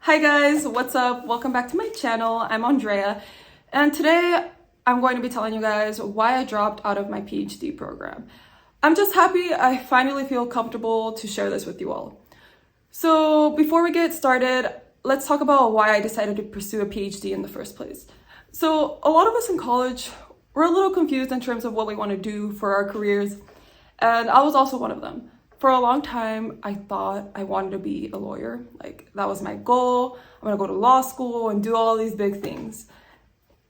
Hi guys, what's up? Welcome back to my channel. I'm Andrea, and today I'm going to be telling you guys why I dropped out of my PhD program. I'm just happy I finally feel comfortable to share this with you all. So before we get started, let's talk about why I decided to pursue a PhD in the first place. So a lot of us in college, we're a little confused in terms of what we want to do for our careers, and I was also one of them. For a long time, I thought I wanted to be a lawyer. Like, that was my goal. I'm gonna go to law school and do all these big things.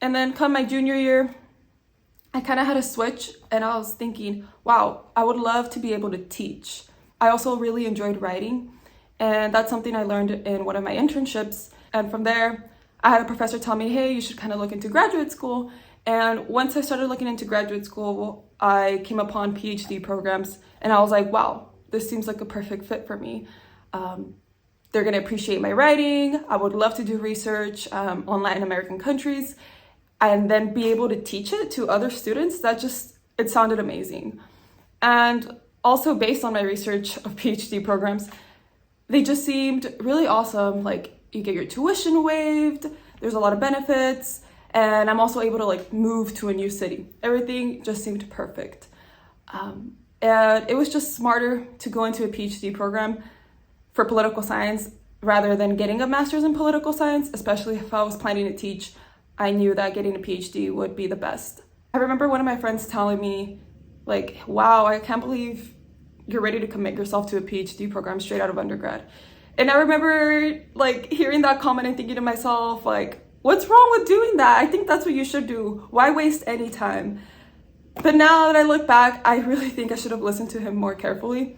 And then come my junior year, I kind of had a switch and I was thinking, wow, I would love to be able to teach. I also really enjoyed writing, and that's something I learned in one of my internships. And from there, I had a professor tell me, hey, you should kind of look into graduate school. And once I started looking into graduate school, I came upon PhD programs and I was like, wow, this seems like a perfect fit for me. They're gonna appreciate my writing. I would love to do research on Latin American countries and then be able to teach it to other students. It sounded amazing. And also based on my research of PhD programs, they just seemed really awesome. Like, you get your tuition waived, there's a lot of benefits, and I'm also able to move to a new city. Everything just seemed perfect. And it was just smarter to go into a PhD program for political science rather than getting a master's in political science, especially if I was planning to teach. I knew that getting a PhD would be the best. I remember one of my friends telling me, like, wow, I can't believe you're ready to commit yourself to a PhD program straight out of undergrad. And I remember hearing that comment and thinking to myself, what's wrong with doing that? I think that's what you should do. Why waste any time? But now that I look back, I really think I should have listened to him more carefully.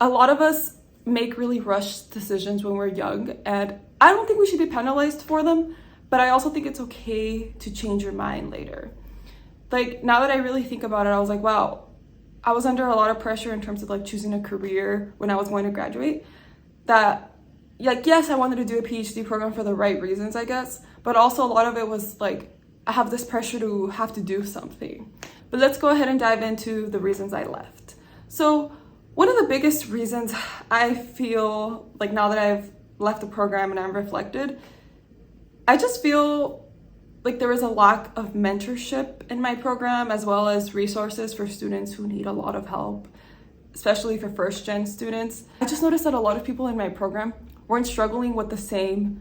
A lot of us make really rushed decisions when we're young, and I don't think we should be penalized for them, but I also think it's okay to change your mind later. Now that I really think about it, I was like, wow, I was under a lot of pressure in terms of choosing a career when I was going to graduate. That, yes, I wanted to do a PhD program for the right reasons, I guess, but also a lot of it was I have this pressure to have to do something. But let's go ahead and dive into the reasons I left. So one of the biggest reasons I feel now that I've left the program and I've reflected, I just feel there was a lack of mentorship in my program, as well as resources for students who need a lot of help, especially for first-gen students. I just noticed that a lot of people in my program weren't struggling with the same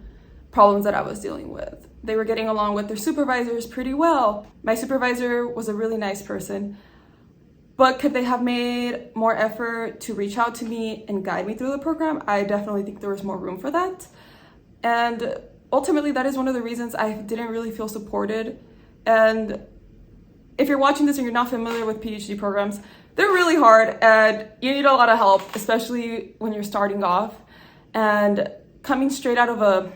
problems that I was dealing with. They were getting along with their supervisors pretty well. My supervisor was a really nice person, but could they have made more effort to reach out to me and guide me through the program? I definitely think there was more room for that. And ultimately, that is one of the reasons I didn't really feel supported. And if you're watching this and you're not familiar with PhD programs, they're really hard and you need a lot of help, especially when you're starting off. And coming straight out of a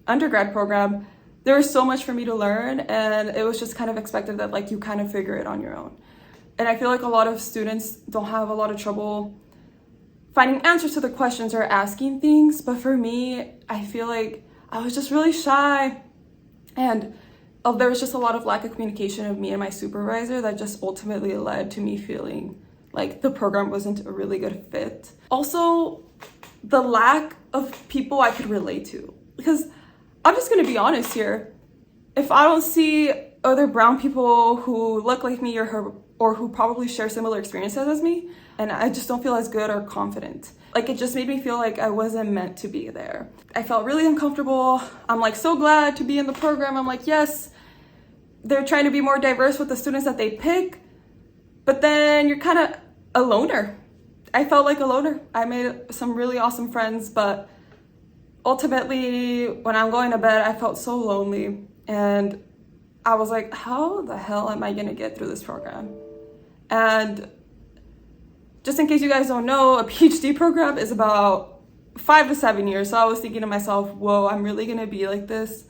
undergrad program, there was so much for me to learn, and it was just kind of expected that you kind of figure it on your own. And I feel like a lot of students don't have a lot of trouble finding answers to the questions or asking things, but for me, I feel like I was just really shy, and there was just a lot of lack of communication of me and my supervisor that just ultimately led to me feeling like the program wasn't a really good fit. Also, the lack of people I could relate to, because I'm just gonna be honest here. If I don't see other brown people who look like me or who probably share similar experiences as me, and I just don't feel as good or confident. It just made me feel like I wasn't meant to be there. I felt really uncomfortable. I'm so glad to be in the program. I'm yes, they're trying to be more diverse with the students that they pick, but then you're kind of a loner. I felt like a loner. I made some really awesome friends, but ultimately, when I'm going to bed, I felt so lonely, and I was like, how the hell am I gonna get through this program? And just in case you guys don't know, a PhD program is about 5 to 7 years. So I was thinking to myself, whoa, I'm really gonna be like this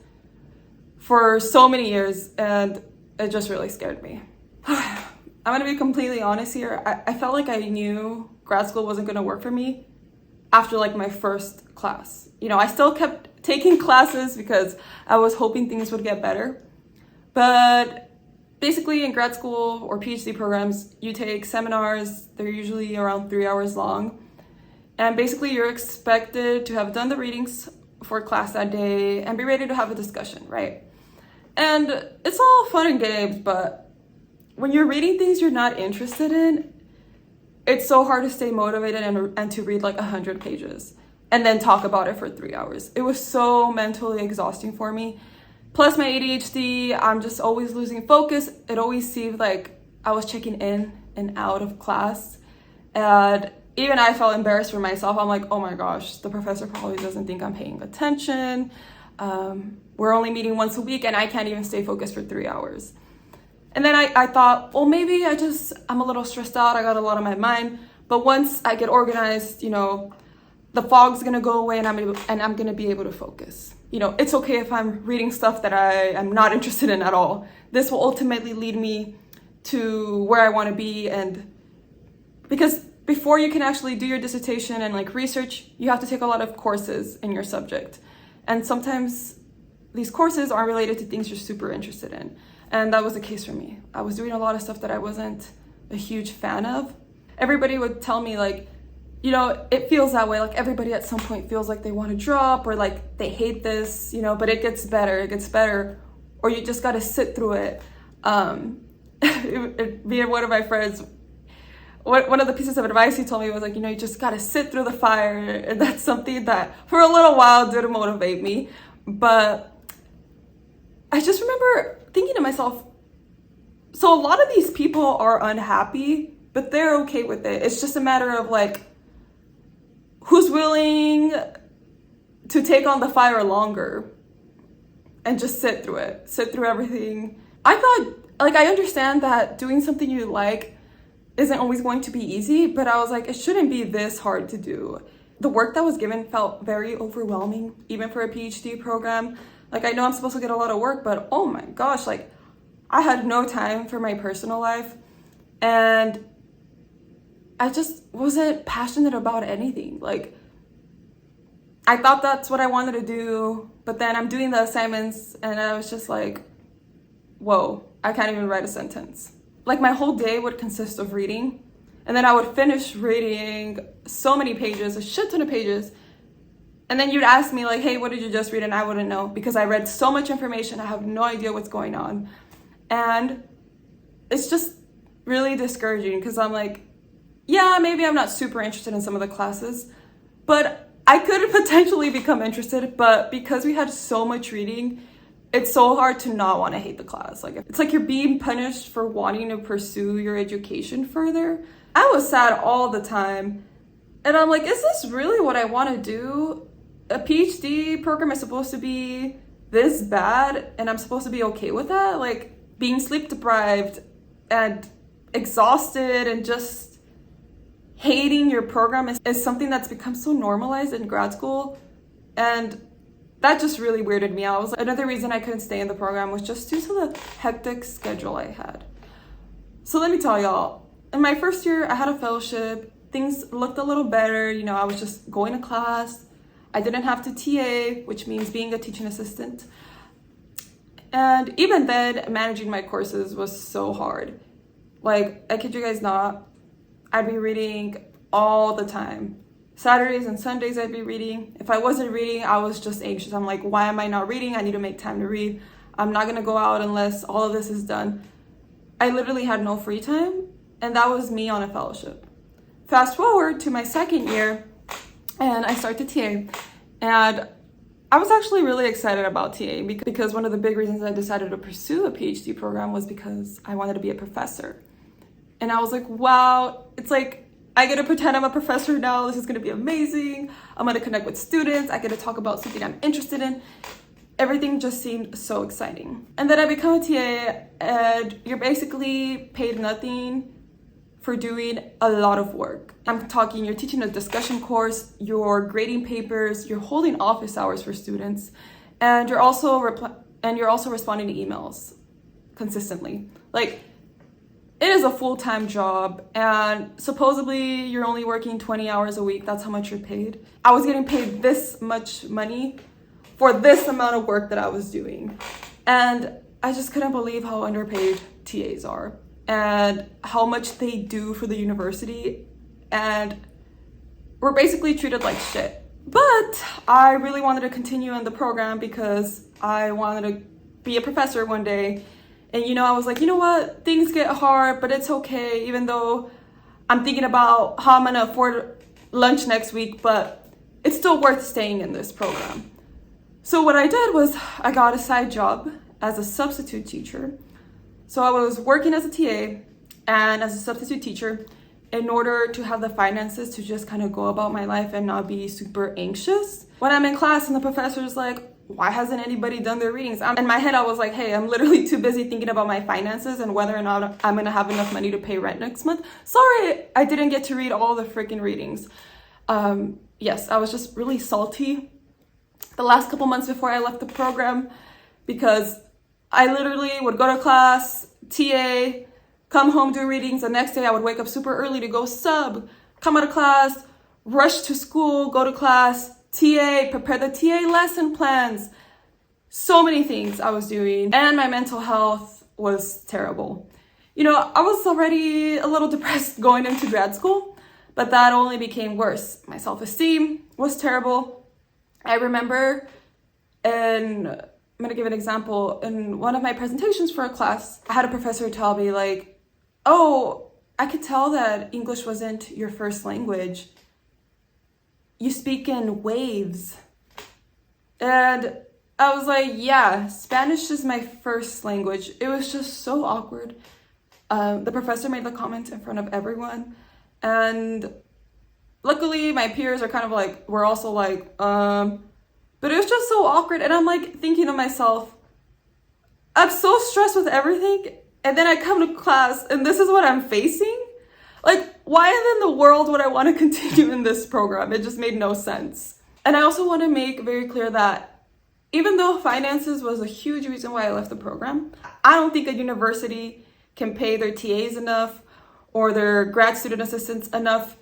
for so many years, and it just really scared me. I'm gonna be completely honest here. I felt like I knew grad school wasn't gonna work for me after my first class. I still kept taking classes because I was hoping things would get better. But basically in grad school or PhD programs, you take seminars. They're usually around 3 hours long. And basically you're expected to have done the readings for class that day and be ready to have a discussion, right? And it's all fun and games, but when you're reading things you're not interested in, it's so hard to stay motivated and to read like 100 pages and then talk about it for 3 hours. It was so mentally exhausting for me. Plus my ADHD, I'm just always losing focus. It always seemed like I was checking in and out of class. And even I felt embarrassed for myself. I'm like, oh my gosh, the professor probably doesn't think I'm paying attention. We're only meeting once a week and I can't even stay focused for 3 hours. And then I thought, well, maybe I'm a little stressed out. I got a lot on my mind. But once I get organized, you know, the fog's gonna go away and I'm gonna be able to focus. You know, it's okay if I'm reading stuff that I am not interested in at all. This will ultimately lead me to where I want to be. And because before you can actually do your dissertation and like research, you have to take a lot of courses in your subject. And sometimes these courses aren't related to things you're super interested in. And that was the case for me. I was doing a lot of stuff that I wasn't a huge fan of. Everybody would tell me like, you know, it feels that way. Like everybody at some point feels like they want to drop or like they hate this, you know, but it gets better. Or you just got to sit through it. Me and one of my friends, one of the pieces of advice he told me was like, you know, you just got to sit through the fire. And that's something that for a little while did motivate me. But I just remember thinking to myself, so a lot of these people are unhappy, but they're okay with it. It's just a matter of like, who's willing to take on the fire longer and just sit through everything. I thought, like, I understand that doing something you like isn't always going to be easy, but I was like, it shouldn't be this hard to do. The work that was given felt very overwhelming, even for a PhD program. Like, I know I'm supposed to get a lot of work, but oh my gosh, like, I had no time for my personal life. And I just wasn't passionate about anything. Like, I thought that's what I wanted to do, but then I'm doing the assignments and I was just like, whoa, I can't even write a sentence. Like, my whole day would consist of reading, and then I would finish reading so many pages, a shit ton of pages, and then you'd ask me like, hey, what did you just read? And I wouldn't know because I read so much information. I have no idea what's going on. And it's just really discouraging because I'm like, yeah, maybe I'm not super interested in some of the classes, but I could potentially become interested. But because we had so much reading, it's so hard to not want to hate the class. Like, it's like you're being punished for wanting to pursue your education further. I was sad all the time. And I'm like, is this really what I want to do? A PhD program is supposed to be this bad and I'm supposed to be okay with that? Like, being sleep deprived and exhausted and just hating your program is something that's become so normalized in grad school. And that just really weirded me out. Another reason I couldn't stay in the program was just due to the hectic schedule I had. So let me tell y'all, in my first year, I had a fellowship. Things looked a little better. You know, I was just going to class. I didn't have to TA, which means being a teaching assistant. And even then, managing my courses was so hard. Like, I kid you guys not, I'd be reading all the time. Saturdays and Sundays I'd be reading. If I wasn't reading, I was just anxious. I'm like, why am I not reading? I need to make time to read. I'm not gonna go out unless all of this is done. I literally had no free time, and that was me on a fellowship. Fast forward to my second year, and I start to TA. And I was actually really excited about TA because one of the big reasons I decided to pursue a PhD program was because I wanted to be a professor. And I was like, wow, it's like, I get to pretend I'm a professor now. This is going to be amazing. I'm going to connect with students. I get to talk about something I'm interested in. Everything just seemed so exciting. And then I become a TA, and you're basically paid nothing for doing a lot of work. I'm talking, you're teaching a discussion course, you're grading papers, you're holding office hours for students, and you're also responding to emails consistently. Like, it is a full-time job, and supposedly you're only working 20 hours a week. That's how much you're paid. I was getting paid this much money for this amount of work that I was doing. And I just couldn't believe how underpaid TAs are and how much they do for the university. And we're basically treated like shit. But I really wanted to continue in the program because I wanted to be a professor one day. And I was like, you know what? Things get hard, but it's okay, even though I'm thinking about how I'm gonna afford lunch next week, but it's still worth staying in this program. So what I did was I got a side job as a substitute teacher. So I was working as a TA and as a substitute teacher in order to have the finances to just kind of go about my life and not be super anxious. When I'm in class and the professor's like, why hasn't anybody done their readings? In my head, I was like, hey, I'm literally too busy thinking about my finances and whether or not I'm gonna have enough money to pay rent next month. Sorry, I didn't get to read all the freaking readings. Yes, I was just really salty the last couple months before I left the program because I literally would go to class, TA, come home, do readings. The next day I would wake up super early to go sub, come out of class, rush to school, go to class, TA, prepare the TA lesson plans. So many things I was doing, and my mental health was terrible. I was already a little depressed going into grad school, but that only became worse. My self-esteem was terrible. I remember, and I'm gonna give an example. In one of my presentations for a class, I had a professor tell me like, oh, I could tell that English wasn't your first language. You speak in waves. And I was like, yeah, Spanish is my first language. It was just so awkward. The professor made the comment in front of everyone. And luckily my peers are kind of like, we're also like, but it was just so awkward. And I'm like thinking to myself, I'm so stressed with everything. And then I come to class and this is what I'm facing. Like, why in the world would I want to continue in this program? It just made no sense. And I also want to make very clear that even though finances was a huge reason why I left the program, I don't think a university can pay their TAs enough or their grad student assistants enough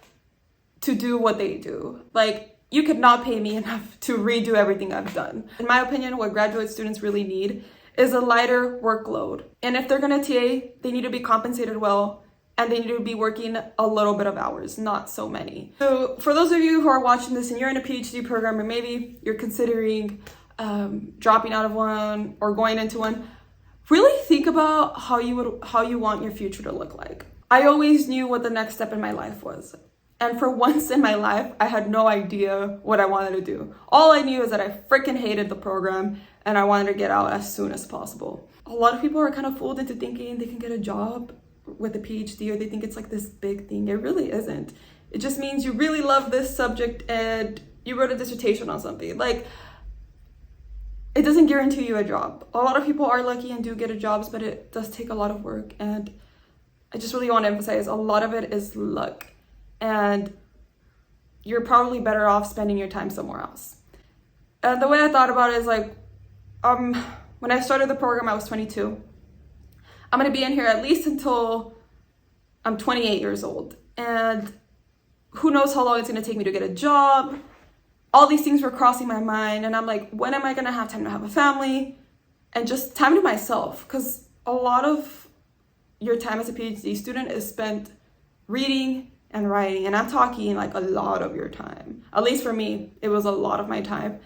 to do what they do. Like, you could not pay me enough to redo everything I've done. In my opinion, what graduate students really need is a lighter workload. And if they're gonna TA, they need to be compensated well, and they need to be working a little bit of hours, not so many. So for those of you who are watching this and you're in a PhD program, or maybe you're considering dropping out of one or going into one, really think about how you want your future to look like. I always knew what the next step in my life was. And for once in my life, I had no idea what I wanted to do. All I knew is that I freaking hated the program and I wanted to get out as soon as possible. A lot of people are kind of fooled into thinking they can get a job with a PhD, or they think it's like this big thing. It really isn't. It just means you really love this subject and you wrote a dissertation on something. Like, it doesn't guarantee you a job. A lot of people are lucky and do get jobs, but it does take a lot of work. And I just really want to emphasize a lot of it is luck. And you're probably better off spending your time somewhere else. And the way I thought about it is like, when I started the program, I was 22. I'm gonna be in here at least until I'm 28 years old. And who knows how long it's gonna take me to get a job. All these things were crossing my mind. And I'm like, when am I gonna have time to have a family? And just time to myself. Because a lot of your time as a PhD student is spent reading and writing, and I'm talking like a lot of your time. At least for me, it was a lot of my time.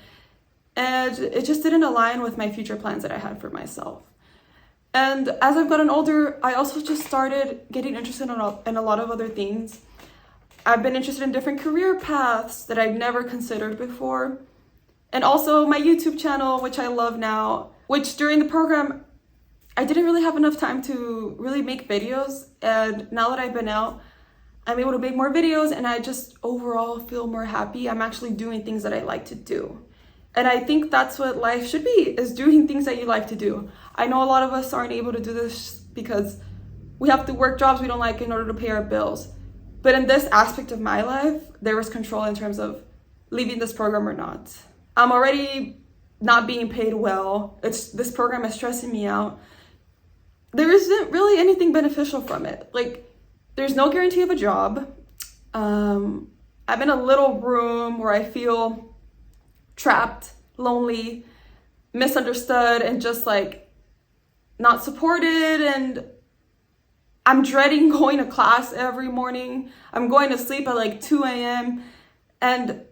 And it just didn't align with my future plans that I had for myself. And as I've gotten older, I also just started getting interested in a lot of other things. I've been interested in different career paths that I've never considered before. And also my YouTube channel, which I love now, which during the program, I didn't really have enough time to really make videos. And now that I've been out, I'm able to make more videos and I just overall feel more happy. I'm actually doing things that I like to do. And I think that's what life should be, is doing things that you like to do. I know a lot of us aren't able to do this because we have to work jobs we don't like in order to pay our bills. But in this aspect of my life, there was control in terms of leaving this program or not. I'm already not being paid well. This program is stressing me out. There isn't really anything beneficial from it. Like, there's no guarantee of a job. I'm in a little room where I feel trapped, lonely, misunderstood, and just like not supported. And I'm dreading going to class every morning. I'm going to sleep at like 2 a.m. And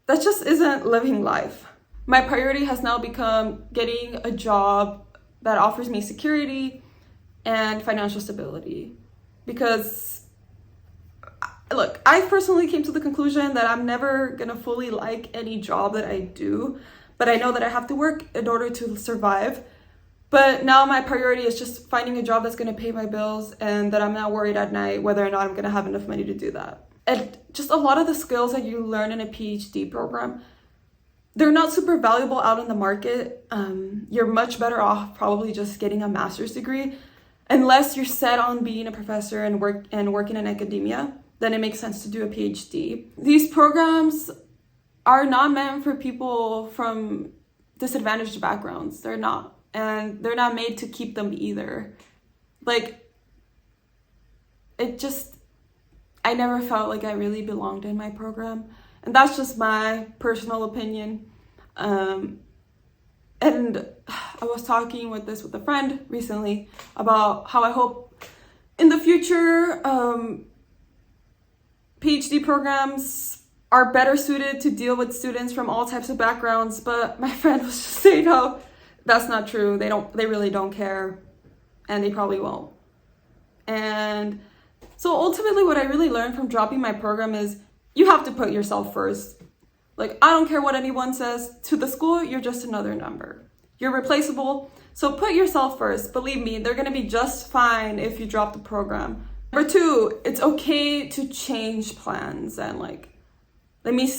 that just isn't living life. My priority has now become getting a job that offers me security and financial stability. Because, look, I personally came to the conclusion that I'm never gonna fully like any job that I do, but I know that I have to work in order to survive. But now my priority is just finding a job that's gonna pay my bills and that I'm not worried at night whether or not I'm gonna have enough money to do that. And just a lot of the skills that you learn in a PhD program, they're not super valuable out in the market. You're much better off probably just getting a master's degree, unless you're set on being a professor and working in academia. Then it makes sense to do a PhD. These programs are not meant for people from disadvantaged backgrounds. They're not, and they're not made to keep them either. Like, I never felt like I really belonged in my program. And that's just my personal opinion. And I was talking with a friend recently about how I hope in the future PhD programs are better suited to deal with students from all types of backgrounds. But my friend was just saying how that's not true. They really don't care, and they probably won't. And so ultimately what I really learned from dropping my program is you have to put yourself first. Like, I don't care what anyone says. To the school, you're just another number. You're replaceable. So put yourself first. Believe me, they're going to be just fine if you drop the program. Number two, it's okay to change plans. And like, let me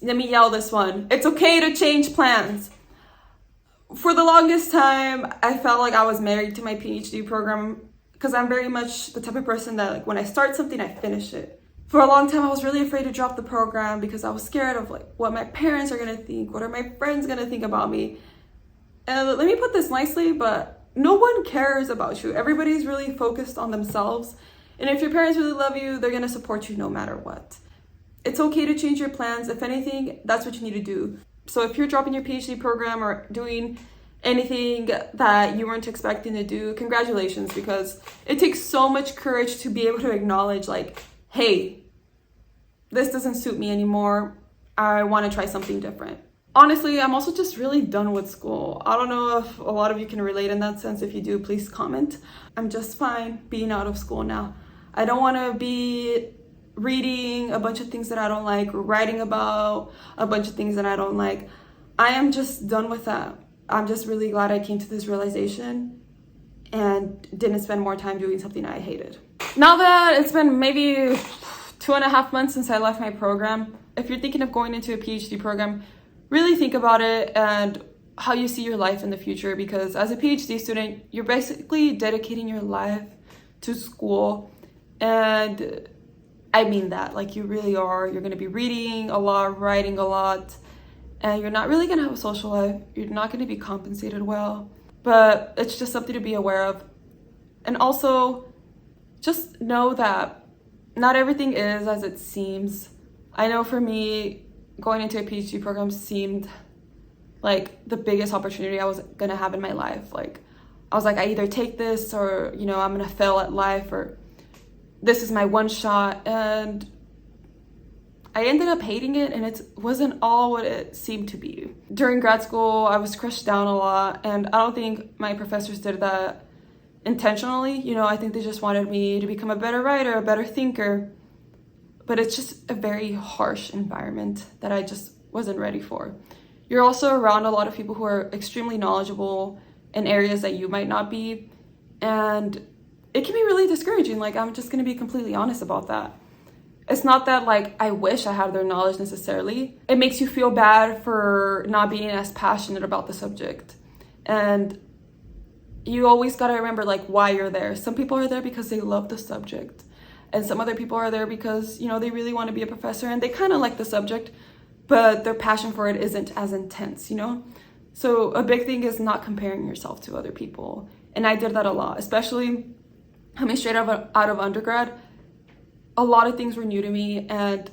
yell this one. It's okay to change plans. For the longest time, I felt like I was married to my PhD program because I'm very much the type of person that, like, when I start something, I finish it. For a long time, I was really afraid to drop the program because I was scared of like what my parents are gonna think, what are my friends gonna think about me. And let me put this nicely, but no one cares about you. Everybody's really focused on themselves. And if your parents really love you, they're gonna support you no matter what. It's okay to change your plans. If anything, that's what you need to do. So if you're dropping your PhD program or doing anything that you weren't expecting to do, congratulations, because it takes so much courage to be able to acknowledge like, hey, this doesn't suit me anymore. I want to try something different. Honestly, I'm also just really done with school. I don't know if a lot of you can relate in that sense. If you do, please comment. I'm just fine being out of school now. I don't want to be reading a bunch of things that I don't like, writing about a bunch of things that I don't like. I am just done with that. I'm just really glad I came to this realization and didn't spend more time doing something I hated. Now that it's been maybe 2.5 months since I left my program, if you're thinking of going into a PhD program, really think about it and how you see your life in the future, because as a PhD student, you're basically dedicating your life to school. And I mean that, like, you really are. You're going to be reading a lot, writing a lot, and you're not really going to have a social life. You're not going to be compensated well, but it's just something to be aware of. And also, just know that not everything is as it seems. I know for me, going into a PhD program seemed like the biggest opportunity I was gonna have in my life. Like, I was like, I either take this or, you know, I'm gonna fail at life, or this is my one shot. And I ended up hating it, and it wasn't all what it seemed to be. During grad school, I was crushed down a lot, and I don't think my professors did that intentionally. You know, I think they just wanted me to become a better writer, a better thinker. But it's just a very harsh environment that I just wasn't ready for. You're also around a lot of people who are extremely knowledgeable in areas that you might not be. And it can be really discouraging. Like, I'm just going to be completely honest about that. It's not that, like, I wish I had their knowledge necessarily. It makes you feel bad for not being as passionate about the subject. And you always got to remember, like, why you're there. Some people are there because they love the subject. And some other people are there because, you know, they really want to be a professor and they kind of like the subject, but their passion for it isn't as intense, you know? So a big thing is not comparing yourself to other people. And I did that a lot, especially coming straight out of undergrad. A lot of things were new to me, and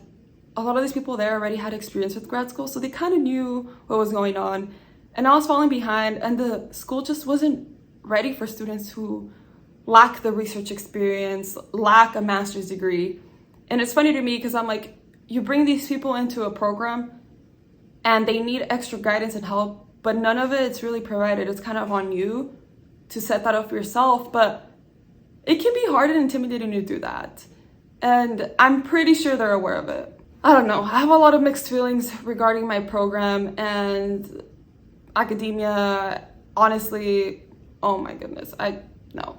a lot of these people there already had experience with grad school, so they kind of knew what was going on. And I was falling behind, and the school just wasn't ready for students who lack the research experience, lack a master's degree. And it's funny to me because I'm like, you bring these people into a program and they need extra guidance and help, but none of it's really provided. It's kind of on you to set that up for yourself, but it can be hard and intimidating to do that. And I'm pretty sure they're aware of it. I don't know. I have a lot of mixed feelings regarding my program and academia. Honestly, oh my goodness, no.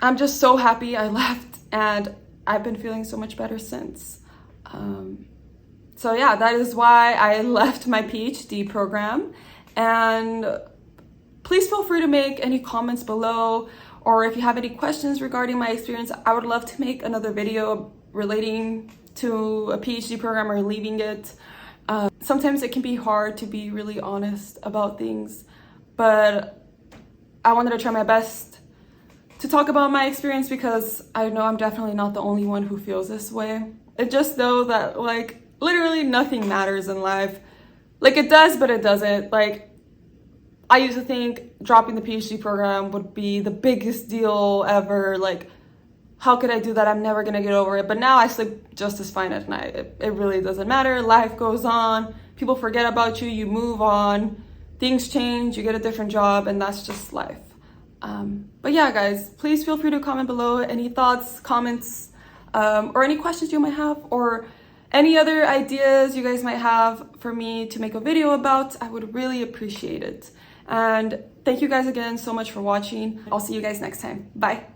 I'm just so happy I left, and I've been feeling so much better since. So yeah, that is why I left my PhD program. And please feel free to make any comments below, or if you have any questions regarding my experience, I would love to make another video relating to a PhD program or leaving it. Sometimes it can be hard to be really honest about things, but I wanted to try my best to talk about my experience because I know I'm definitely not the only one who feels this way. And just know that, like, literally nothing matters in life. Like, it does, but it doesn't. Like, I used to think dropping the PhD program would be the biggest deal ever. Like, how could I do that? I'm never gonna get over it. But now I sleep just as fine at night. It really doesn't matter. Life goes on. People forget about you. You move on. Things change. You get a different job, and that's just life. But yeah, guys, please feel free to comment below any thoughts, comments, or any questions you might have, or any other ideas you guys might have for me to make a video about. I would really appreciate it. And thank you guys again so much for watching. I'll see you guys next time. Bye.